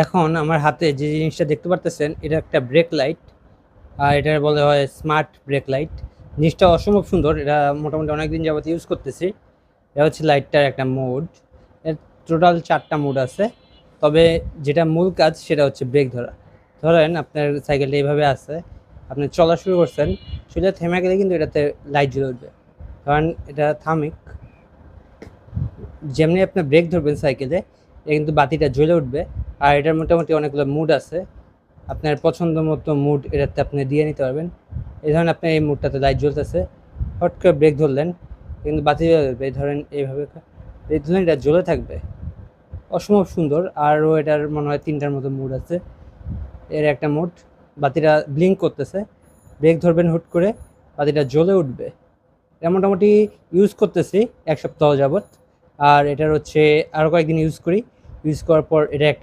এখন আমার হাতে যে জিনিসটা দেখতে পারতেছেন এটা একটা ব্রেক লাইট। আর এটা বলা হয় স্মার্ট ব্রেক লাইট। জিনিসটা অসম্ভব সুন্দর। এটা মোটামুটি অনেকদিন যাবত ইউজ করতেছি। এটা হচ্ছে লাইটটার একটা মোড। এর টোটাল ৪ টা মোড আছে। তবে যেটা মূল কাজ সেটা হচ্ছে ব্রেক ধরা। ধরেন আপনার সাইকেলটা এভাবে আছে, আপনি চলা শুরু করছেন, সোজা থেমে গেলে কিন্তু এটাতে লাইট জ্বলে উঠবে। কারণ এটা থামিক, যেমনি আপনি ব্রেক ধরবেন সাইকেলে, এটা কিন্তু বাতিটা জ্বলে উঠবে। আর এটার মোটামুটি অনেকগুলো মুড আছে। আপনার পছন্দ মতো মুড এটাতে আপনি দিয়ে নিতে পারবেন। এই ধরেন আপনার এই মুডটাতে লাইট জ্বলতেছে, হট করে ব্রেক ধরলেন কিন্তু বাতি জ্বলে যাবে। ধরেন এইভাবে ব্রেক ধরলেন, এটা জ্বলে থাকবে। অসম্ভব সুন্দর। আরও এটার মনে হয় ৩ টার মতো মুড আছে। এর একটা মুড, বাতিটা ব্লিঙ্ক করতেছে, ব্রেক ধরবেন হুট করে, বাতিটা জ্বলে উঠবে। এটা মোটামুটি ইউজ করতেছি ১ সপ্তাহ যাবত। আর এটার হচ্ছে আরও কয়েকদিন ইউজ করি। ইউজ করার পর এটা একটা